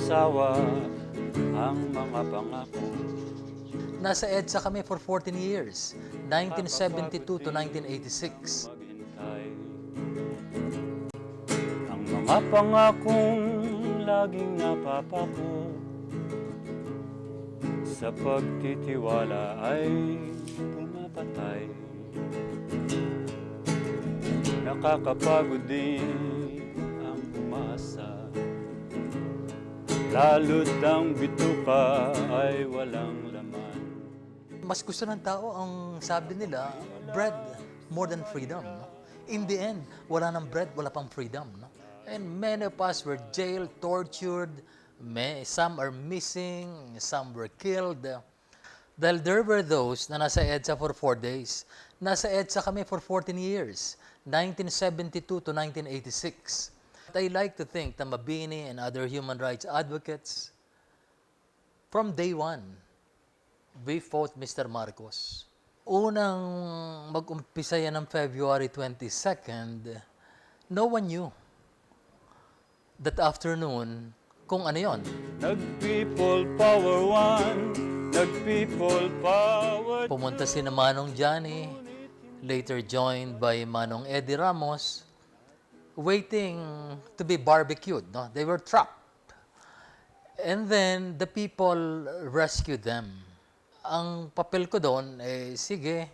sawa ang mga pangako. Nasa EDSA kami for 14 years, 1972 to 1986. Maghintay. Ang mga pangakong laging napapako sa pagtitiwala ay pumapatay. Nakakapagod din ang umasa, lalo't ang bituka ay walang laman. Mas gusto ng tao ang sabi nila, bread more than freedom. No? In the end, wala ng bread, wala pang freedom. No? And many of us were jailed, tortured, some are missing, some were killed. Dahil there were those na nasa EDSA for 4 days. Nasa EDSA kami for 14 years, 1972 to 1986. I like to think na Mabini and other human rights advocates, from day one, we fought Mr. Marcos. Unang mag-umpisa yan ng February 22nd, no one knew that afternoon kung ano yon. Nag-people power one, nag-people power. Pumunta si Manong Johnny, later joined by Manong Eddie Ramos, waiting to be barbecued. No? They were trapped. And then the people rescued them. Ang papel ko doon, sige,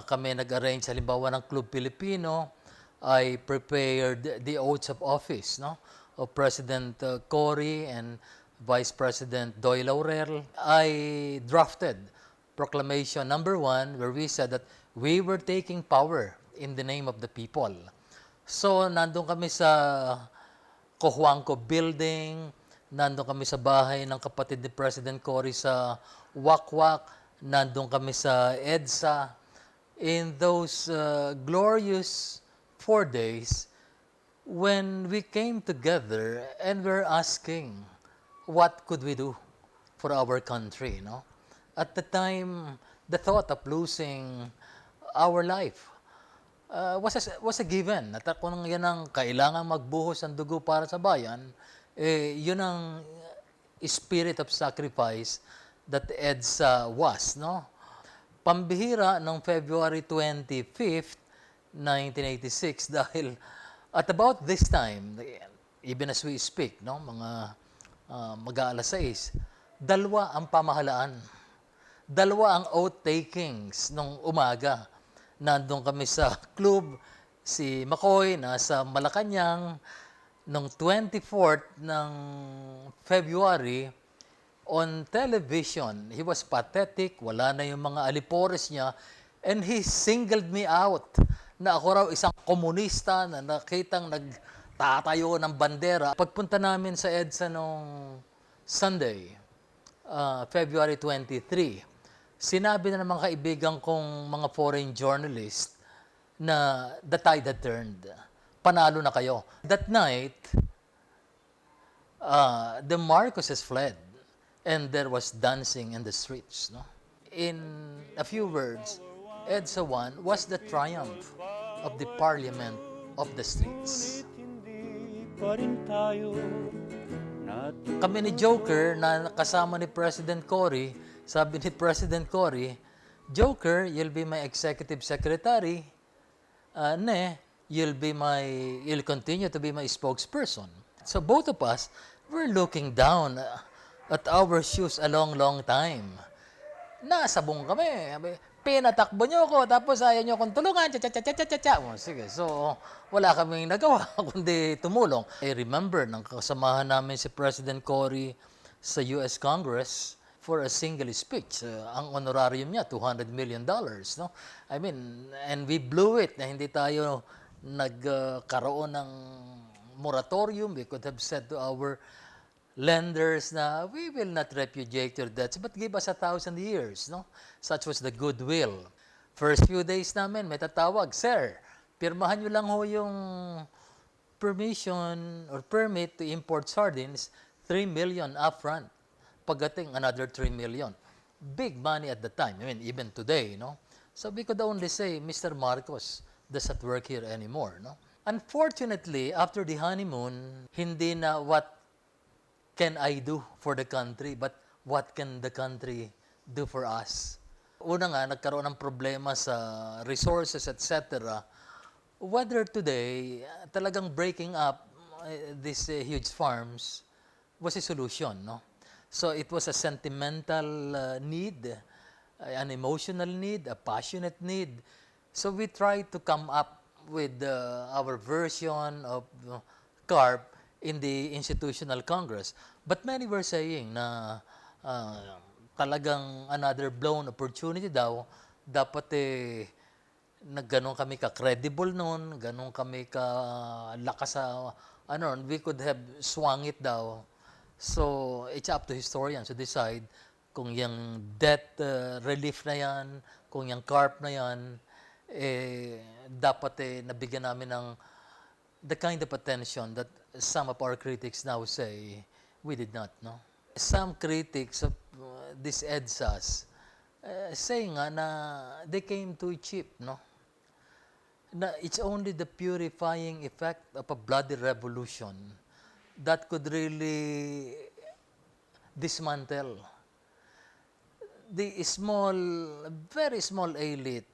kami nag-arrange, halimbawa ng Club Pilipino, I prepared the oaths of office, no? Of President Cory and Vice President Doy Laurel. I drafted Proclamation number 1 where we said that we were taking power in the name of the people. So, nandun kami sa Cojuangco building, nandun kami sa bahay ng kapatid ni President Cory sa Wakwak, nandun kami sa EDSA. In those glorious 4 days, when we came together and we're asking, what could we do for our country, no? At the time, the thought of losing our life was a given. At kung yan ang kailangan magbuhos ng dugo para sa bayan, yun ang spirit of sacrifice that EDSA was, no? Pambihira noong February 25th, 1986, dahil at about this time, even as we speak, no, mga mag-aalas 6, dalawa ang pamahalaan. Dalawa ang oath-takings nung umaga. Nandun kami sa club, si McCoy nasa Malacanang, noong 24th ng February, on television, he was pathetic, wala na yung mga alipores niya, and he singled me out na ako raw isang komunista na nakitang nagtatayo ng bandera. Pagpunta namin sa EDSA noong Sunday, February 23, sinabi na ng mga kaibigan kong mga foreign journalist na the tide had turned. Panalo na kayo. That night, the Marcoses fled. And there was dancing in the streets. No? In a few words, EDSA 1 was the triumph of the parliament of the streets. Kami ni Joker na kasama ni President Cory, sabi ni President Cory, Joker, you'll be my executive secretary. You'll continue to be my spokesperson. So both of us were looking down at our shoes a long, long time. Nasabong kami. Pinatakbo nyo ako, tapos ayaw nyo akong tulungan. Sige, so wala kaming nagawa kundi tumulong. I remember, nang kasamahan namin si President Cory sa US Congress for a single speech. Ang honorarium niya, $200 million. No? I mean, and we blew it na hindi tayo nagkaroon ng moratorium. We could have said to our lenders na we will not repudiate your debts but give us 1,000 years, no? Such was the goodwill. First few days namin, may tatawag, Sir, pirmahan nyo lang ho yung permission or permit to import sardines, 3 million upfront. Pagdating, another 3 million. Big money at the time, I mean, even today, no? So we could only say, Mr. Marcos doesn't work here anymore, no? Unfortunately, after the honeymoon, hindi na what can I do for the country, but what can the country do for us? Una nga, nagkaroon ng problema sa resources, etc. Whether today, talagang breaking up these huge farms was a solution, no? So it was a sentimental need, an emotional need, a passionate need. So we tried to come up with our version of CARP in the Institutional Congress. But many were saying na talagang another blown opportunity daw, dapat nagganon kami ka-credible noon, ganon kami ka-lakas sa, we could have swung it daw. So, it's up to historians to decide kung yung debt relief na yan, kung yung CARP na yan, dapat nabigyan namin ng the kind of attention that some of our critics now say we did not, no? Some critics of this EDSAs say nga na they came too cheap, no? Na it's only the purifying effect of a bloody revolution that could really dismantle the small, very small elite,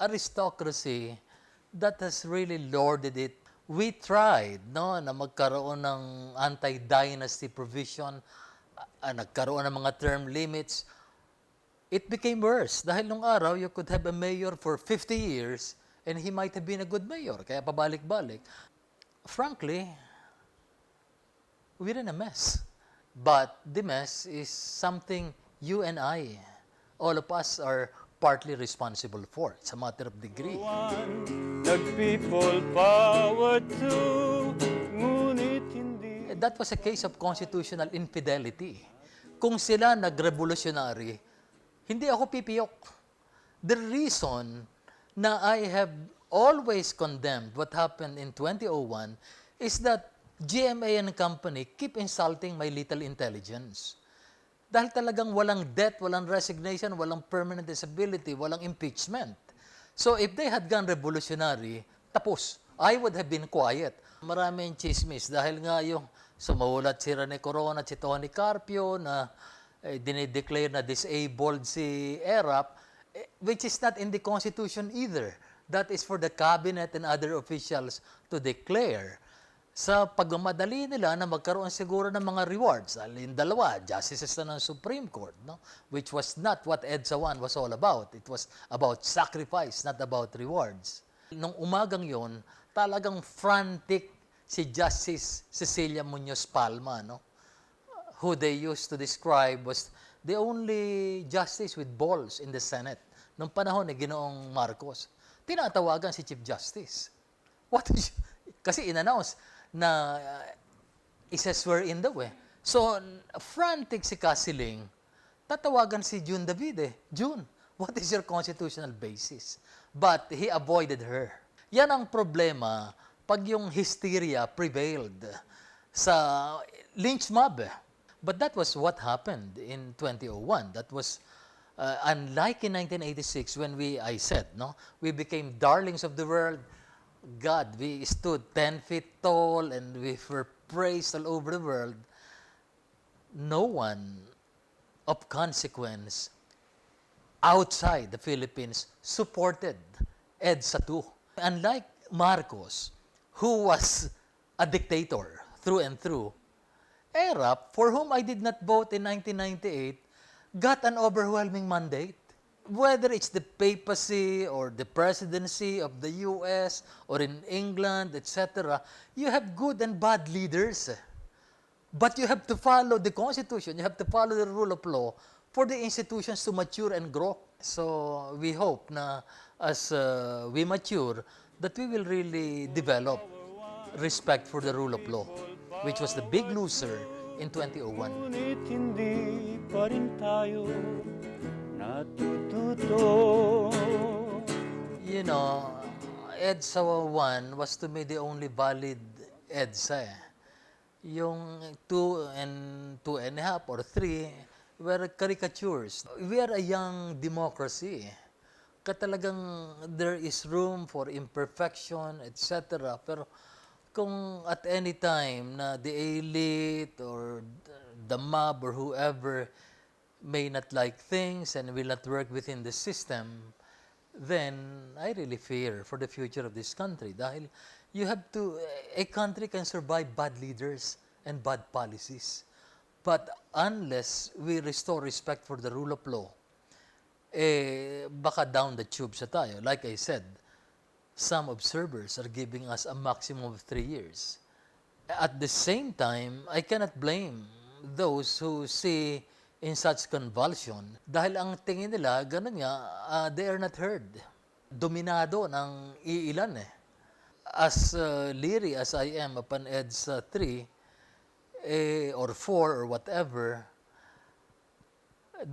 aristocracy that has really lorded it. We tried, no, na magkaroon ng anti-dynasty provision, nagkaroon ng mga term limits. It became worse. Dahil nung araw, you could have a mayor for 50 years and he might have been a good mayor. Kaya pabalik-balik. Frankly, we're in a mess. But the mess is something you and I, all of us are partly responsible for. It's a matter of degree. Nag-people power too, ngunit hindi. That was a case of constitutional infidelity. Kung sila nag-revolutionary, hindi ako pipiyok. The reason na I have always condemned what happened in 2001 is that GMA and company keep insulting my little intelligence. Dahil talagang walang death, walang resignation, walang permanent disability, walang impeachment. So if they had gone revolutionary, tapos, I would have been quiet. Maraming chismis dahil nga yung sumulat si Rene Corona at si Tony Carpio na dinideclare na disabled si ERAP, which is not in the Constitution either. That is for the cabinet and other officials to declare. Sa pagmamadali nila na magkaroon siguro ng mga rewards. Alin dalawa, justices na ng Supreme Court, no? Which was not what EDSA 1 was all about. It was about sacrifice, not about rewards. Nung umagang yon, talagang frantic si Justice Cecilia Muñoz Palma, no? Who they used to describe was the only justice with balls in the Senate. Nung panahon ni Ginoong Marcos, tinatawagan si Chief Justice. What is, kasi in-announce na isa-swear in daw eh. So, frantic si Casiling, tatawagan si June Davide. June, what is your constitutional basis? But he avoided her. Yan ang problema pag yung hysteria prevailed sa lynch mob. But that was what happened in 2001. That was unlike in 1986 when I said, no, we became darlings of the world. God, we stood 10 feet tall and we were praised all over the world. No one of consequence outside the Philippines supported EDSA 2. Unlike Marcos, who was a dictator through and through, ERAP, for whom I did not vote in 1998, got an overwhelming mandate. Whether it's the papacy or the presidency of the US or in England, etc., you have good and bad leaders. But you have to follow the Constitution, you have to follow the rule of law for the institutions to mature and grow. So we hope na as we mature, that we will really develop respect for the rule of law, which was the big loser in 2001. Ngunit hindi pa rin tayo natututo. You know, EDSA 1 was to me the only valid EDSA. Yung 2 and 2.5 or 3 were caricatures. We are a young democracy. Talagang there is room for imperfection, etc. Pero kung at any time na the elite or the mob or whoever may not like things and will not work within the system, then I really fear for the future of this country. Dahil you have to, a country can survive bad leaders and bad policies. But unless we restore respect for the rule of law, baka down the tube sa tayo. Like I said, some observers are giving us a maximum of 3 years. At the same time, I cannot blame those who see in such convulsion dahil ang tingin nila, ganun nga, they are not heard. Dominado ng iilan eh. As leery as I am upon EDS 3 or 4 or whatever,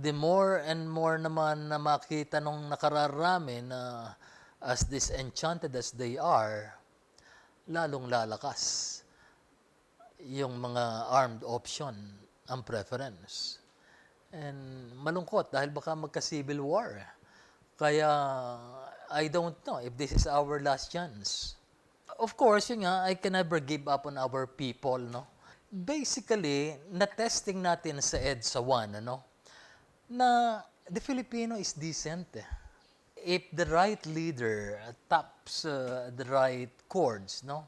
the more and more naman na makita nung nakararami na as disenchanted as they are, lalong lalakas yung mga armed option ang preference. And malungkot dahil baka magka-civil war. Kaya I don't know if this is our last chance. Of course, yun nga, I can never give up on our people, no? Basically, na-testing natin sa EDSA 1, ano? Na the Filipino is decent. If the right leader taps the right chords, no,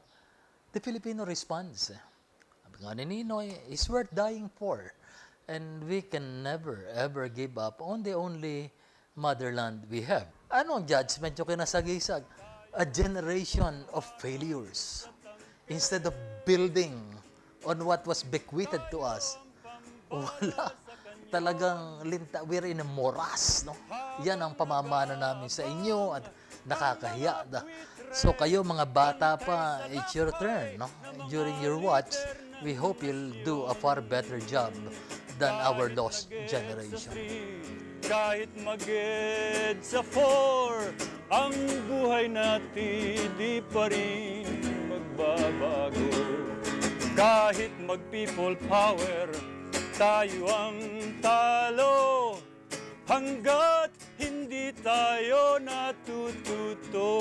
the Filipino responds. Sabi nga ni Ninoy, is worth dying for. And we can never, ever give up on the only motherland we have. Anong judgment yung kinasagisag? A generation of failures. Instead of building on what was bequeathed to us, wala. Talagang we're in a morass, no? Yan ang pamamana namin sa inyo at nakakahiya. So kayo mga bata pa, it's your turn, no? During your watch, we hope you'll do a far better job than our lost generation. Kahit mag-ed sa 4, ang buhay natin di pa rin magbabago. Kahit mag-people power, tayo ang talo hanggat hindi tayo natututo.